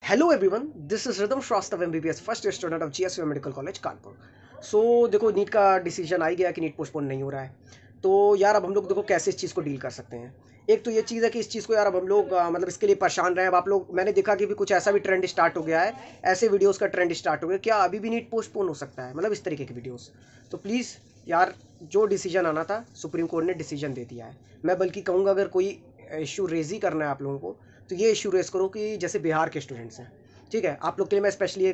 Hello everyone, this is Ridham Srivastava MBBS first year student of GSU medical college Kanpur. So देखो, NEET का decision आ ही गया कि NEET postpone नहीं हो रहा है। तो यार अब हम लोग देखो कैसे इस चीज़ को डील कर सकते हैं। एक तो ये चीज़ है कि इस चीज़ को यार अब हम लोग मतलब इसके लिए परेशान रहे। अब आप लोग, मैंने देखा कि भी कुछ ऐसा भी ट्रेंड स्टार्ट हो गया है, ऐसे वीडियोस का ट्रेंड स्टार्ट हो गया, क्या अभी भी नीट पोस्टपोन हो सकता है, मतलब इस तरीके की वीडियोस। तो प्लीज़ यार, जो डिसीजन आना था सुप्रीम कोर्ट ने डिसीजन दे दिया है। मैं बल्कि कहूँगा, अगर कोई इशू रेज ही करना है आप लोगों को, तो ये इशू रेज करो कि जैसे बिहार के स्टूडेंट्स हैं, ठीक है, आप लोग के लिए मैं स्पेशली ये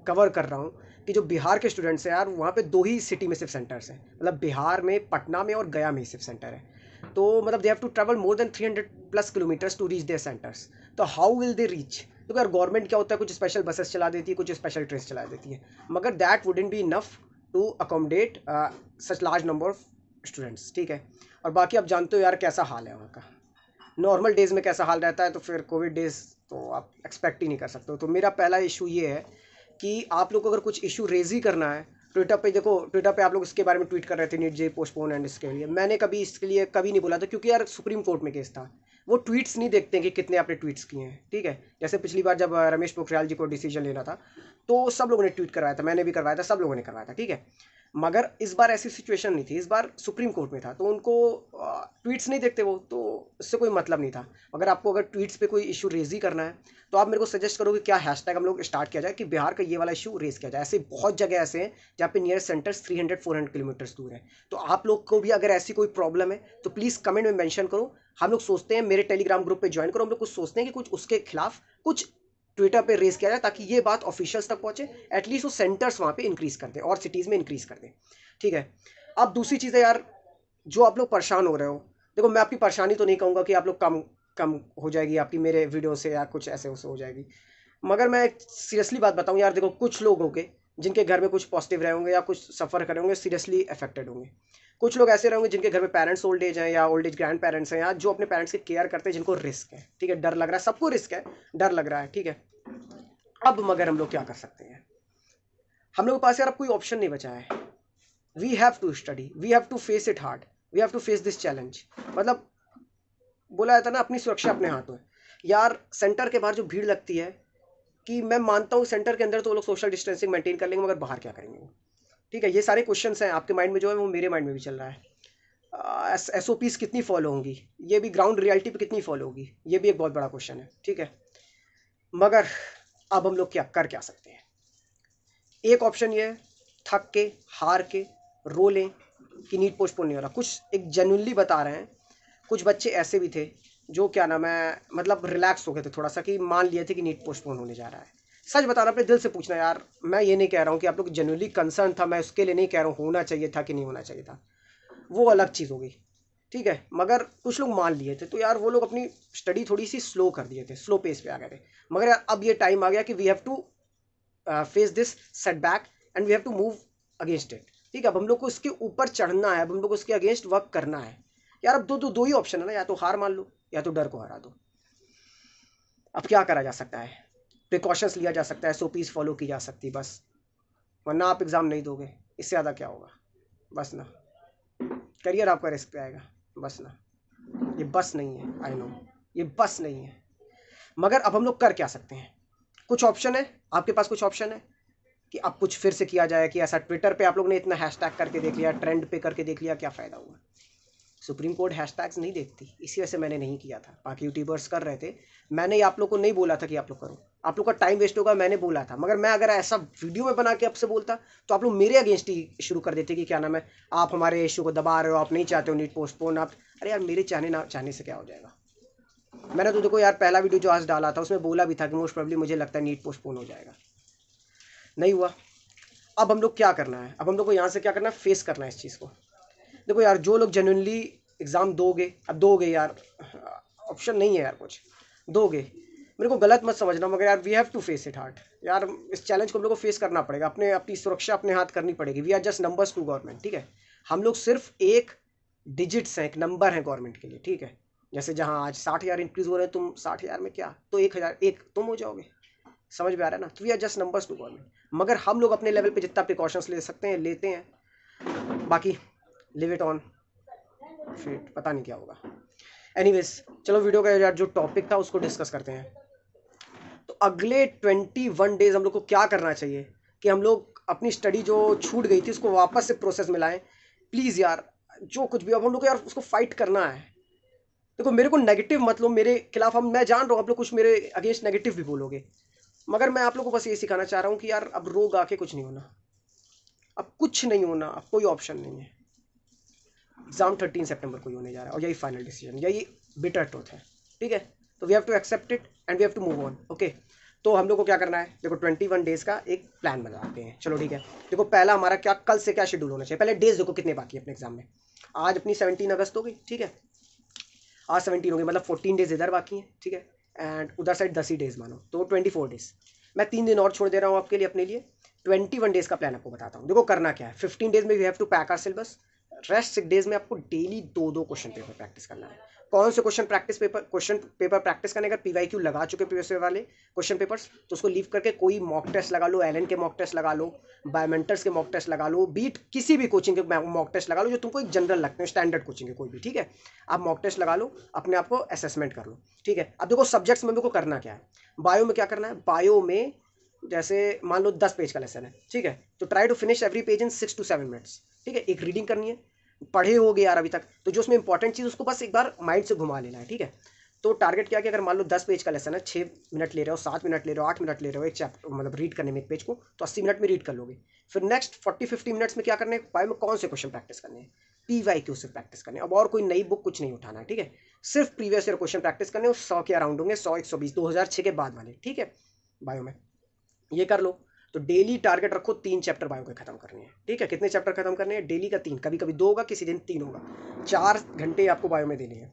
कवर कर रहा हूँ कि जो बिहार के स्टूडेंट्स हैं यार, वहाँ पे दो ही सिटी में सिर्फ सेंटर्स हैं, मतलब बिहार में पटना में और गया में ही सिर्फ सेंटर है। तो मतलब they have to travel more than 300+ kilometres to reach their centers. तो हाउ विल दे रीच? तो यार गवर्नमेंट क्या होता है, कुछ स्पेशल बसेस चला देती है, कुछ स्पेशल ट्रेन चला देती है, मगर that wouldn't be enough to accommodate such large number of students, ठीक है। और बाकी आप जानते हो यार कैसा हाल है वहाँ का, नॉर्मल डेज़ में कैसा हाल रहता है, तो फिर कोविड डेज़ तो आप एक्सपेक्ट ही नहीं कर सकते हो। तो मेरा पहला इशू ये है कि आप लोग को अगर कुछ इशू रेज ही करना है, ट्विटर पे देखो, ट्विटर पे आप लोग इसके बारे में ट्वीट कर रहे थे, नीट जे पोस्टपोन एंड इसके लिए मैंने कभी इसके लिए कभी नहीं बोला था, क्योंकि यार सुप्रीम कोर्ट में केस था। वो ट्वीट्स नहीं देखते हैं कि कितने आपने ट्वीट्स किए हैं, ठीक है। जैसे पिछली बार जब रमेश पोखरियाल जी को डिसीजन लेना था, तो सब लोगों ने ट्वीट करवाया था, मैंने भी करवाया था, सब लोगों ने करवाया था, ठीक है। मगर इस बार ऐसी सिचुएशन नहीं थी, इस बार सुप्रीम कोर्ट में था, तो उनको ट्वीट्स नहीं देखते वो, तो इससे कोई मतलब नहीं था। अगर आपको अगर ट्वीट्स पे कोई इशू रेज ही करना है, तो आप मेरे को सजेस्ट करो कि क्या हैशटैग हम लोग स्टार्ट किया जाए कि बिहार का ये वाला इशू रेज किया जाए। ऐसे बहुत जगह ऐसे हैं जहाँ पे नियर सेंटर्स 300-400 किलोमीटर्स दूर है। तो आप लोग को भी अगर ऐसी कोई प्रॉब्लम है तो प्लीज़ कमेंट में मेंशन करो। हम लोग सोचते हैं, मेरे टेलीग्राम ग्रुप पे ज्वाइन करो, हम लोग कुछ सोचते हैं कि कुछ उसके खिलाफ कुछ ट्विटर पे रेज किया जाए, ताकि ये बात ऑफिशियल्स तक पहुंचे, एटलीस्ट वो सेंटर्स वहाँ पे इंक्रीज कर दें और सिटीज़ में इंक्रीज कर दें, ठीक है। अब दूसरी चीज़ है यार, जो आप लोग परेशान हो रहे हो, देखो मैं आपकी परेशानी तो नहीं कहूँगा कि आप लोग कम कम हो जाएगी आपकी मेरे वीडियो से या कुछ ऐसे उससे हो जाएगी, मगर मैं एक सीरियसली बात बताऊँ यार, देखो कुछ लोग होंगे जिनके घर में कुछ पॉजिटिव रहे होंगे या कुछ सफ़र करे होंगे, सीरियसली अफेक्टेड होंगे। कुछ लोग ऐसे रहेंगे जिनके घर में पेरेंट्स ओल्ड एज हैं या ओल्ड एज ग्रैंड पेरेंट्स हैं, या जो अपने पेरेंट्स की केयर करते हैं, जिनको रिस्क है, ठीक है, डर लग रहा है, सबको रिस्क है, डर लग रहा है, ठीक है। अब मगर हम लोग क्या कर सकते हैं? हम लोग के पास यार अब कोई ऑप्शन नहीं बचा है। We have to study, we have to face it hard, we have to face this challenge. मतलब बोला जाता है ना, अपनी सुरक्षा अपने हाथ में। यार सेंटर के बाहर जो भीड़ लगती है, कि मैं मानता हूँ सेंटर के अंदर तो वो लोग सोशल डिस्टेंसिंग मेंटेन कर लेंगे, मगर बाहर क्या करेंगे वो, ठीक है। ये सारे क्वेश्चंस हैं आपके माइंड में, जो है वो मेरे माइंड में भी चल रहा है। SOPs कितनी फॉलो होंगी, ये भी ग्राउंड रियलिटी पे कितनी फॉलो होगी, ये भी एक बहुत बड़ा क्वेश्चन है, ठीक है। मगर अब हम लोग क्या कर क्या सकते हैं? एक ऑप्शन ये है, थक के, हार के, रो लें कि नीट पोस्टपोन नहीं हो रहा। कुछ एक जेन्युइनली बता रहे हैं, कुछ बच्चे ऐसे भी थे जो क्या नाम है, मतलब रिलैक्स हो गए थे थोड़ा सा, कि मान लिए थे कि नीट पोस्टपोन होने जा रहा है। सच बताना, अपने दिल से पूछना यार। मैं ये नहीं कह रहा हूँ कि आप लोग जेन्युइनली कंसर्न था, मैं उसके लिए नहीं कह रहा हूँ होना चाहिए था कि नहीं होना चाहिए था, वो अलग चीज़ होगी, ठीक है। मगर कुछ लोग मान लिए थे, तो यार वो लोग अपनी स्टडी थोड़ी सी स्लो कर दिए थे, स्लो पेस पे आ गए थे। मगर यार अब ये टाइम आ गया कि we have to face this setback and we have to move against it, ठीक है। अब हम लोग को इसके ऊपर चढ़ना है, अब हम लोग को इसके अगेंस्ट वर्क करना है। यार अब दो ही ऑप्शन है ना, या तो हार मान लो या तो डर को हरा दो। अब क्या करा जा सकता है? प्रिकॉशंस लिया जा सकता है, SOPs फॉलो की जा सकती है बस, वरना आप एग्ज़ाम नहीं दोगे, इससे ज़्यादा क्या होगा? बस ना, करियर आपका रिस्क पे आएगा, बस ना। ये बस नहीं है, आई नो, ये बस नहीं है। मगर अब हम लोग कर क्या सकते हैं? कुछ ऑप्शन है, आपके पास कुछ ऑप्शन है कि अब कुछ फिर से किया जाए, कि ऐसा ट्विटर पे आप लोग ने इतना हैशटैग करके देख लिया, ट्रेंड पे करके देख लिया, क्या फ़ायदा हुआ? सुप्रीम कोर्ट हैशटैग्स नहीं देखती, इसी वजह से मैंने नहीं किया था। बाकी यूट्यूबर्स कर रहे थे, मैंने आप लोग को नहीं बोला था कि आप लोग करो, आप लोग का टाइम वेस्ट होगा, मैंने बोला था। मगर मैं अगर ऐसा वीडियो में बना के आपसे बोलता, तो आप लोग मेरे अगेंस्ट ही शुरू कर देते कि क्या नाम है, आप हमारे इशू को दबा रहे हो, आप नहीं चाहते हो नीट पोस्टपोन। आप, अरे यार मेरे चाहने ना चाहने से क्या हो जाएगा? मैंने तो देखो यार, पहला वीडियो जो आज डाला था उसमें बोला भी था कि मोस्ट प्रोबेबली मुझे लगता है नीट पोस्टपोन हो जाएगा, नहीं हुआ। अब हम लोग क्या करना है? अब हम लोग को यहाँ से क्या करना है? फेस करना है इस चीज़ को। देखो यार, जो लोग जेन्युइनली एग्ज़ाम दोगे, अब दोगे यार, ऑप्शन नहीं है यार कुछ, दोगे, मेरे को गलत मत समझना, मगर यार we have to face it hard. यार इस चैलेंज को हम लोग को फेस करना पड़ेगा, अपने अपनी सुरक्षा अपने हाथ करनी पड़ेगी। We are just numbers to government, ठीक है। हम लोग सिर्फ एक डिजिट्स हैं, एक नंबर है गवर्नमेंट के लिए, ठीक है। जैसे जहाँ आज 60,000 इंक्रीज हो रहे हैं, तुम 60,000 में क्या, तो 1,000 एक तुम हो जाओगे, समझ में आ रहा है ना? तो we are just numbers to government. मगर हम लोग अपने लेवल पे जितना प्रिकॉशंस ले सकते हैं लेते हैं, बाकी लिव इट ऑन, फिर पता नहीं क्या होगा। एनीवेज, चलो वीडियो का यार जो टॉपिक था उसको डिस्कस करते हैं। तो अगले 21 डेज हम लोग को क्या करना चाहिए कि हम लोग अपनी स्टडी जो छूट गई थी उसको वापस से प्रोसेस में लाएं। प्लीज़ यार, जो कुछ भी अब हम लोग को यार उसको फाइट करना है। देखो मेरे को नेगेटिव मत लो मेरे खिलाफ, हम मैं जान रहा हूँ आप लोग कुछ मेरे अगेंस्ट नेगेटिव भी बोलोगे, मगर मैं आप लोग को बस ये सिखाना चाह रहा हूँ कि यार अब रोग आके कुछ नहीं होना, अब कुछ नहीं होना, अब कोई ऑप्शन नहीं है। एग्जाम 13 सितंबर को ही होने जा रहा है और यही फाइनल डिसीजन, यही बिटर ट्रूथ है, ठीक है। तो we have to accept it and we have to move on, okay. तो हम लोग को क्या करना है, देखो 21 डेज का एक प्लान बनाते हैं, चलो ठीक है। देखो पहला हमारा क्या, कल से क्या शेड्यूल होना चाहिए, पहले डेज देखो कितने बाकी है अपने एग्जाम में। आज अपनी 17 अगस्त हो गई, ठीक है, आज 17 हो गई, मतलब 14 डेज इधर बाकी हैं, ठीक है, एंड उधर साइड 10 ही डेज मानो, तो 24 डेज। मैं 3 दिन और छोड़ दे रहा हूँ आपके लिए, अपने लिए 21 डेज का प्लान आपको बताता हूँ। देखो करना क्या है, 15 डेज में we have to pack our syllabus, rest 6 days में आपको डेली 2-2 क्वेश्चन पेपर प्रैक्टिस करना है। कौन से क्वेश्चन पेपर प्रैक्टिस करने, अगर पीवाईक्यू लगा चुके प्रीवियस ईयर वाले क्वेश्चन पेपर्स तो उसको लीव करके कोई मॉक टेस्ट लगा लो, एलन के मॉक टेस्ट लगा लो, बायोमेंटर्स के मॉक टेस्ट लगा लो, बीट किसी भी कोचिंग के मॉक टेस्ट लगा लो जो तुमको एक जनरल लगते हैं, स्टैंडर्ड कोचिंग के कोई भी, ठीक है। आप मॉक टेस्ट लगा लो, अपने आप को असेसमेंट कर लो, ठीक है। अब देखो सब्जेक्ट्स में मेरे को करना क्या है, बायो में क्या करना है, बायो में जैसे मान लो 10 पेज का लेसन है, ठीक है, तो try to finish every page in 6 to 7 minutes, ठीक है। एक रीडिंग करनी है, पढ़े हो गए यार अभी तक, तो जो उसमें इंपॉर्टेंट चीज़ उसको बस एक बार माइंड से घुमा लेना है, ठीक है। तो टारगेट क्या कि अगर मान लो 10 पेज का लेसन है, 6 मिनट ले रहे हो, 7 मिनट ले रहे हो, 8 मिनट ले रहे हो एक चैप्टर मतलब रीड करने में एक पेज को, तो 80 मिनट में रीड कर लोगे। फिर नेक्स्ट 40-50 मिनट्स में क्या करने हैं, बायो में कौन से क्वेश्चन प्रैक्टिस करने हैं, पीवाईक्यू से प्रैक्टिस करने हैं। अब और कोई नई बुक कुछ नहीं उठाना है, ठीक है, सिर्फ प्रीवियस ईयर क्वेश्चन प्रैक्टिस करने, 100 के अराउंड होंगे, 100-120 2006 के बाद वाले, ठीक है, बायो में ये कर लो। तो डेली टारगेट रखो 3 चैप्टर बायो के खत्म करने हैं, ठीक है। कितने चैप्टर खत्म करने हैं, डेली का 3, कभी कभी 2 होगा, किसी दिन 3 होगा, 4 घंटे आपको बायो में देने हैं।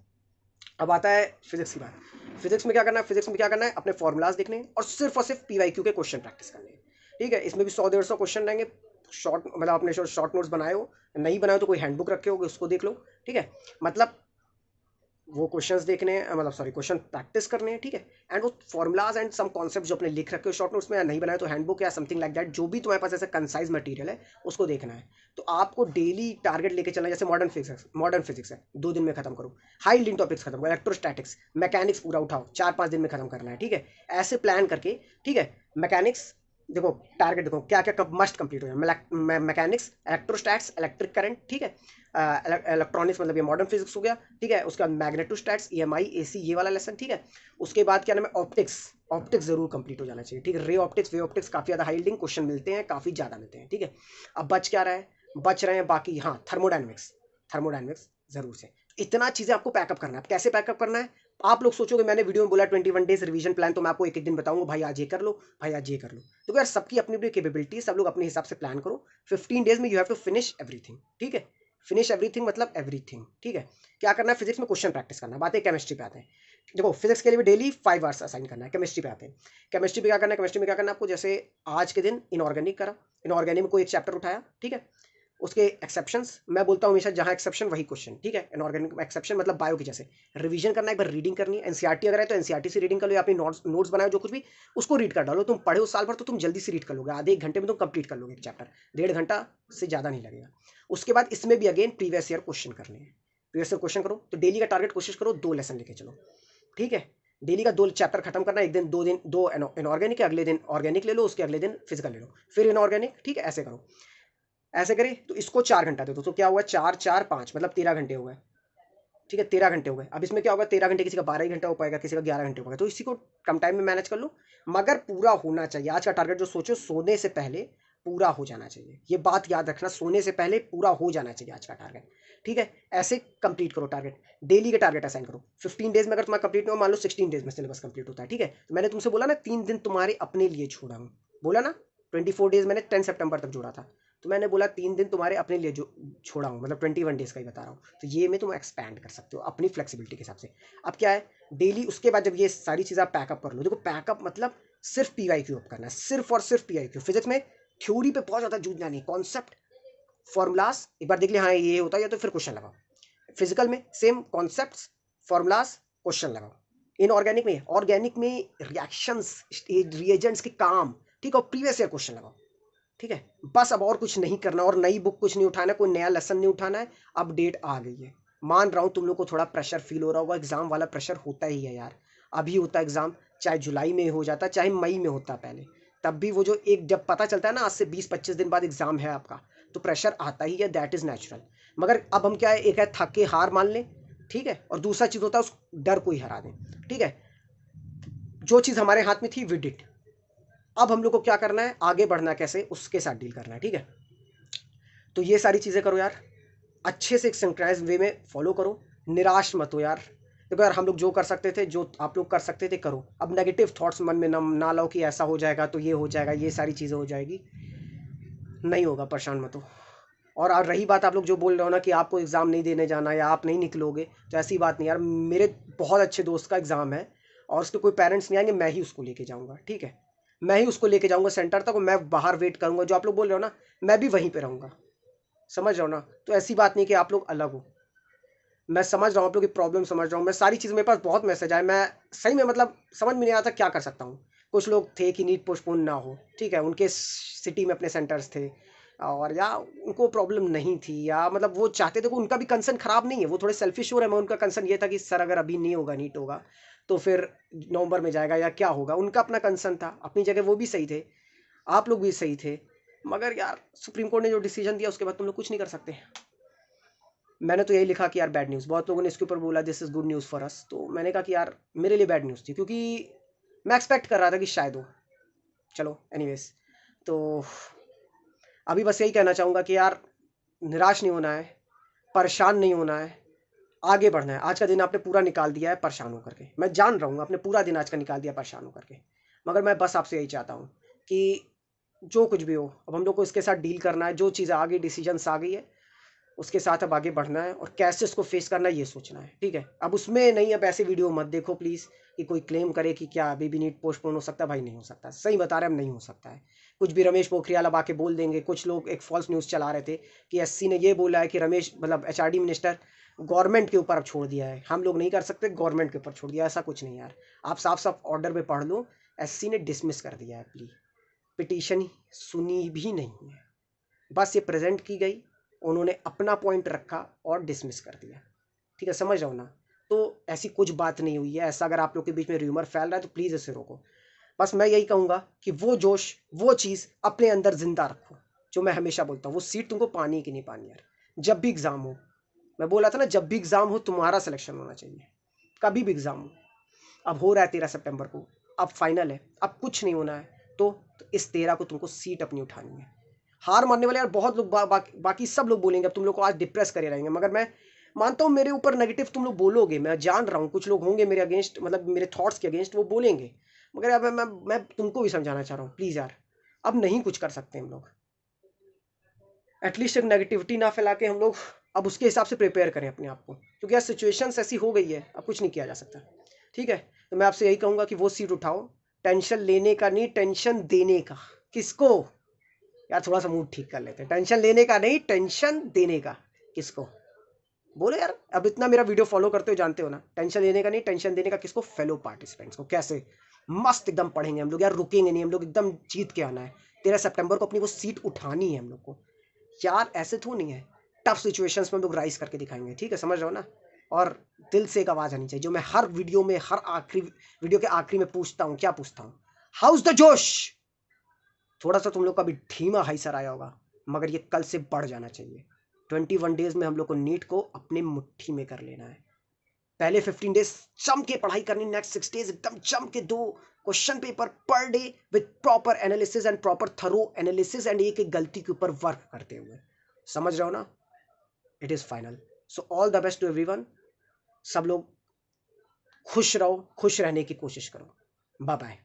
अब आता है फिजिक्स की बात। फिजिक्स में क्या करना है, फिजिक्स में क्या करना है, अपने फॉर्मुलाज देखने हैं और सिर्फ पीवाईक्यू के क्वेश्चन प्रैक्टिस करने हैं, ठीक है। इसमें भी 100-150 क्वेश्चन रहेंगे, शॉर्ट मतलब अपने शॉर्ट नोट्स बनाए हो, नहीं बनाए तो कोई हैंडबुक रखे होगे उसको देख लो, ठीक है। मतलब वो क्वेश्चंस देखने हैं, मतलब सॉरी क्वेश्चन प्रैक्टिस करने हैं, ठीक है। एंड वो फॉर्मुलाज एंड सम कॉन्सेप्ट जो अपने लिख रखे हो शॉर्ट नोट्स में, या नहीं बनाए तो हैंडबुक या समथिंग लाइक दैट, जो भी तुम्हारे पास ऐसा कंसाइज मटेरियल है उसको देखना है। तो आपको डेली टारगेट लेके चलना है, जैसे मॉडर्न फिजिक्स है 2 दिन में खत्म करो, हाई लीन टॉपिक्स खत्म करो, इलेक्ट्रोस्टैटिक्स मैकेनिक्स पूरा उठाओ 4-5 दिन में खत्म करना है, ठीक है। ऐसे प्लान करके, ठीक है। मैकेनिक्स देखो टारगेट देखो क्या क्या मस्ट कंप्लीट हो जाए, मैकेनिक्स, इलेक्ट्रोस्टैट्स, इलेक्ट्रिक करंट, ठीक है, इलेक्ट्रॉनिक्स मतलब ये मॉडर्न फिजिक्स हो गया, ठीक है। उसके बाद मैग्नेटोस्टैट्स, ईएमआई, एसी, ये वाला लेसन, ठीक है। उसके बाद क्या नाम है, ऑप्टिक्स जरूर कंप्लीट हो जाना चाहिए, ठीक है। रे ऑप्टिक्स, वे ऑप्टिक्स काफ़ी ज़्यादा हाई लिंक क्वेश्चन मिलते हैं, काफ़ी ज़्यादा मिलते हैं, ठीक है। अब बच क्या रहा है, बच रहे हैं बाकी, हाँ, थर्मोडाइनमिक्स जरूर से। इतना चीज़ें आपको पैकअप करना है। कैसे पैकअप करना है, आप लोग सोचोगे मैंने वीडियो में बोला 21 डेज रिवीजन प्लान, तो मैं आपको एक एक दिन बताऊंगा भाई आज ये कर लो, भाई आज ये कर लो। तो यार सबकी अपनी अपनी कैपेबिलिटी, सब लोग अपने हिसाब से प्लान करो। 15 डेज में you have to finish everything, ठीक है। फिनिश एवरीथिंग मतलब एवरीथिंग, ठीक है। क्या करना है, फिजिक्स में क्वेश्चन प्रैक्टिस करना है। बातें केमिस्ट्री पे आते हैं, देखो फिजिक्स के लिए भी डेली 5 आवर्स असाइन करना है। केमिस्ट्री पे आते हैं, केमिस्ट्री पे क्या करना है, केमिस्ट्री में क्या करना है आपको, जैसे आज के दिन इनऑर्गेनिक करा, इनऑर्गेनिक में कोई एक चैप्टर उठाया, ठीक है। उसके एक्सेप्शंस, मैं बोलता हूँ हमेशा जहाँ एक्सेप्शन वही क्वेश्चन, ठीक है। इनऑर्गेनिक एक्सेप्शन मतलब बायो की जैसे रिवीजन करना है, एक बार रीडिंग करनी है। एनसीईआरटी अगर है तो एनसीईआरटी से रीडिंग कर लो, या अपनी नोट्स बनाओ जो कुछ भी, उसको रीड कर डालो। तुम पढ़े हो साल भर तो तुम जल्दी से रीड कर लोगे, आधे 1 घंटे में तुम कंप्लीट कर लोगे एक चैप्टर, 1.5 घंटा से ज़्यादा नहीं लगेगा। उसके बाद इसमें भी अगेन प्रीवियस ईयर क्वेश्चन करने हैं, प्रीवियस ईयर क्वेश्चन करो। तो डेली का टारगेट कोशिश करो 2 लेसन लेके चलो, ठीक है। डेली का 2 चैप्टर खत्म करना, एक दिन 2 दिन 2 इनऑर्गेनिक, अगले दिन ऑर्गेनिक ले लो, उसके अगले दिन फिजिकल ले लो, फिर इनऑर्गेनिक, ठीक है। ऐसे करो, ऐसे करें तो इसको 4 घंटा दे दो, तो क्या हुआ 4-4-5 मतलब 13 घंटे हो गए, ठीक है। 13 घंटे हो गए। अब इसमें क्या होगा, 13 घंटे किसी का 12 ही घंटा हो पाएगा, किसी का 11 घंटे हो पाएगा, तो इसी को कम टाइम में मैनेज कर लो, मगर पूरा होना चाहिए। आज का टारगेट जो सोचो, सोने से पहले पूरा हो जाना चाहिए, ये बात याद रखना, सोने से पहले पूरा हो जाना चाहिए आज का टारगेट, ठीक है। ऐसे कंप्लीट करो टारगेट, डेली के टारगेट असाइन करो। 15 डेज में अगर तुम्हारा कंप्लीट नहीं हो, मान लो 16 डेज में सिलेबस कंप्लीट होता है, ठीक है। तो मैंने तुमसे बोला ना 3 दिन तुम्हारे अपने लिए छोड़ा हूँ, बोला ना 24 डेज मैंने 10 सितंबर तक जोड़ा था, तो मैंने बोला 3 दिन तुम्हारे अपने लिए जो छोड़ा हूँ, मतलब 21 डेज का ही बता रहा हूँ। तो ये में तुम एक्सपैंड कर सकते हो अपनी फ्लेक्सिबिलिटी के हिसाब से। अब क्या है, डेली उसके बाद जब ये सारी चीज़ आप पैकअप कर लो, देखो पैकअप मतलब सिर्फ पीवाईक्यू अप करना है, सिर्फ और सिर्फ पीवाईक्यू। फिजिक्स में थ्योरी पे बहुत ज़्यादा जूझना नहीं, कॉन्सेप्ट फॉर्मुलाज एक बार देख लिया, हाँ ये होता है, तो फिर क्वेश्चन लगाओ। फिजिकल में सेम कॉन्सेप्ट्स, फॉर्मुलाज, क्वेश्चन लगाओ। ऑर्गेनिक में रिएक्शंस, रिएजेंट्स के काम, ठीक है, और प्रीवियस ईयर क्वेश्चन लगाओ, ठीक है। बस अब और कुछ नहीं करना, और नई बुक कुछ नहीं उठाना, कोई नया लेसन नहीं उठाना है। अपडेट आ गई है, मान रहा हूँ तुम लोग को थोड़ा प्रेशर फील हो रहा होगा, एग्जाम वाला प्रेशर होता ही है यार, अभी होता है एग्जाम, चाहे जुलाई में हो जाता, चाहे मई में होता पहले, तब भी वो जो एक जब पता चलता है ना आज से 20-25 दिन बाद एग्जाम है आपका, तो प्रेशर आता ही है, दैट इज नेचुरल। मगर अब हम क्या है, एक है थक के हार मान लें, ठीक है, और दूसरा चीज होता है उस डर को ही हरा दें, ठीक है। जो चीज हमारे हाथ में थी वी डिड, अब हम लोग को क्या करना है, आगे बढ़ना है, कैसे उसके साथ डील करना है, ठीक है। तो ये सारी चीजें करो यार, अच्छे से एक सिंक्राइज वे में फॉलो करो, निराश मत हो यार। देखो यार, हम लोग जो कर सकते थे, जो आप लोग कर सकते थे करो। अब नेगेटिव थॉट्स मन में ना लाओ कि ऐसा हो जाएगा तो ये हो जाएगा, ये सारी चीज़ें हो जाएगी, नहीं होगा, परेशान मत हो। और रही बात आप लोग जो बोल रहे हो ना कि आपको एग्ज़ाम नहीं देने जाना या आप नहीं निकलोगे, तो ऐसी बात नहीं यार, मेरे बहुत अच्छे दोस्त का एग्ज़ाम है और उसके कोई पेरेंट्स नहीं आएंगे, मैं ही उसको लेके जाऊँगा, ठीक है। मैं ही उसको लेके जाऊँगा सेंटर तक, और मैं बाहर वेट करूँगा। जो आप लोग बोल रहे हो ना, मैं भी वहीं पर रहूँगा, समझ रहे हो ना। तो ऐसी बात नहीं कि आप लोग अलग हो, मैं समझ रहा हूँ आप लोग की प्रॉब्लम, समझ रहा हूँ मैं सारी चीज़। मेरे पास बहुत मैसेज आए, मैं सही में मतलब समझ में नहीं आता क्या कर सकता हूँ। कुछ लोग थे कि नीट पोस्टपोन ना हो, ठीक है, उनके सिटी में अपने सेंटर्स थे, और या उनको प्रॉब्लम नहीं थी, या मतलब वो चाहते थे, उनका भी कंसर्न खराब नहीं है, वो थोड़े सेल्फिश हो रहे हैं। मैं उनका कंसर्न ये था कि सर अगर अभी नहीं होगा, नीट होगा तो फिर नवंबर में जाएगा या क्या होगा, उनका अपना कंसर्न था। अपनी जगह वो भी सही थे, आप लोग भी सही थे। मगर यार सुप्रीम कोर्ट ने जो डिसीजन दिया उसके बाद तुम लोग कुछ नहीं कर सकते। मैंने तो यही लिखा कि यार बैड न्यूज़, बहुत लोगों ने इसके ऊपर बोला this is good news for us, तो मैंने कहा कि यार मेरे लिए बैड न्यूज़ थी, क्योंकि मैं एक्सपेक्ट कर रहा था कि शायद हो। चलो एनीवेज, तो अभी बस यही कहना चाहूँगा कि यार निराश नहीं होना है, परेशान नहीं होना है, आगे बढ़ना है। आज का दिन आपने पूरा निकाल दिया है परेशान होकर के, मैं जान रहा हूँ आपने पूरा दिन आज का निकाल दिया परेशान होकर के, मगर मैं बस आपसे यही चाहता हूँ कि जो कुछ भी हो, अब हम लोग को इसके साथ डील करना है। जो चीज़ें आ गई, डिसीजंस आ गई है, उसके साथ अब आगे बढ़ना है और कैसे उसको फेस करना है ये सोचना है, ठीक है। अब उसमें नहीं, अब ऐसे वीडियो मत देखो प्लीज़ कि कोई क्लेम करे कि क्या अभी भी नीट पोस्टपोन हो सकता है। भाई नहीं हो सकता, सही बता रहे हैं हम, नहीं हो सकता है। कुछ भी रमेश पोखरियाल अब आके बोल देंगे। कुछ लोग एक फॉल्स न्यूज़ चला रहे थे कि एससी ने ये बोला है कि रमेश मतलब एचआरडी मिनिस्टर गवर्नमेंट के ऊपर अब छोड़ दिया है, हम लोग नहीं कर सकते, गवर्नमेंट के ऊपर छोड़ दिया। ऐसा कुछ नहीं यार, आप साफ साफ ऑर्डर में पढ़ लो, एससी ने डिसमिस कर दिया है प्लीज, पिटीशन सुनी भी नहीं है, बस ये प्रेजेंट की गई, उन्होंने अपना पॉइंट रखा और डिसमिस कर दिया, ठीक है, समझ रहा हो ना। तो ऐसी कुछ बात नहीं हुई है। ऐसा अगर आप लोग के बीच में र्यूमर फैल रहा है तो प्लीज़ इसे रोको। बस मैं यही कहूँगा कि वो जोश, वो चीज़ अपने अंदर जिंदा रखो, जो मैं हमेशा बोलता हूँ, वो सीट तुमको पानी की नहीं पानी यार। जब भी एग्ज़ाम हो, मैं बोला था ना, जब भी एग्ज़ाम हो तुम्हारा सिलेक्शन होना चाहिए, कभी भी एग्ज़ाम हो। अब हो रहा है 13 सितंबर को, अब फाइनल है, अब कुछ नहीं होना है, तो इस 13 को तुमको सीट अपनी उठानी है। हार मानने वाले यार बहुत लोग बाकी सब लोग बोलेंगे अब तुम लोग को आज डिप्रेस करे रहेंगे, मगर मैं मानता हूँ मेरे ऊपर नेगेटिव तुम लोग बोलोगे, मैं जान रहा हूँ कुछ लोग होंगे मेरे अगेंस्ट, मतलब मेरे थॉट्स के अगेंस्ट वो बोलेंगे। मगर यार मैं तुमको भी समझाना चाह रहा हूँ, प्लीज़ यार, अब नहीं कुछ कर सकते हम लोग। एटलीस्ट एक नेगेटिविटी ना फैला के हम लोग अब उसके हिसाब से प्रिपेयर करें अपने आप को, क्योंकि यार सिचुएशंस ऐसी हो गई है, अब कुछ नहीं किया जा सकता, ठीक है। तो मैं आपसे यही कहूँगा कि वो सीट उठाओ, टेंशन लेने का नहीं, टेंशन देने का। किसको? यार थोड़ा सा मूड ठीक कर लेते हैं, टेंशन लेने का नहीं, टेंशन देने का। किसको? बोलो यार, अब इतना मेरा वीडियो फॉलो करते हो, जानते हो ना, टेंशन लेने का नहीं, टेंशन देने का। किसको? फेलो पार्टिसिपेंट्स को। कैसे मस्त एकदम पढ़ेंगे हम लोग यार, रुकेंगे नहीं हम लोग, एकदम जीत के आना है। 13 सितंबर को अपनी वो सीट उठानी है हम लोग को यार, ऐसे तो नहीं है। टफ सिचुएशंस में हम लोग राइज करके दिखाएंगे, ठीक है, समझ रहे हो ना। और दिल से एक आवाज़ आनी चाहिए, जो मैं हर वीडियो में, हर आखिरी वीडियो के आखिरी में पूछता हूँ। क्या पूछता हूँ? हाउस द जोश। थोड़ा सा तुम लोग का भी धीमा हाई सर आया होगा, मगर ये कल से बढ़ जाना चाहिए। 21 डेज में हम लोग को नीट को अपने मुट्ठी में कर लेना है। पहले 15 डेज जम के पढ़ाई करनी, नेक्स्ट 6 डेज एकदम जम के 2 question paper per day with proper analysis and proper thorough analysis, and एक एक गलती के ऊपर वर्क करते हुए। समझ रहे हो ना? It is final. So all the best to everyone. सब लोग खुश रहो, खुश रहने की कोशिश करो। Bye bye.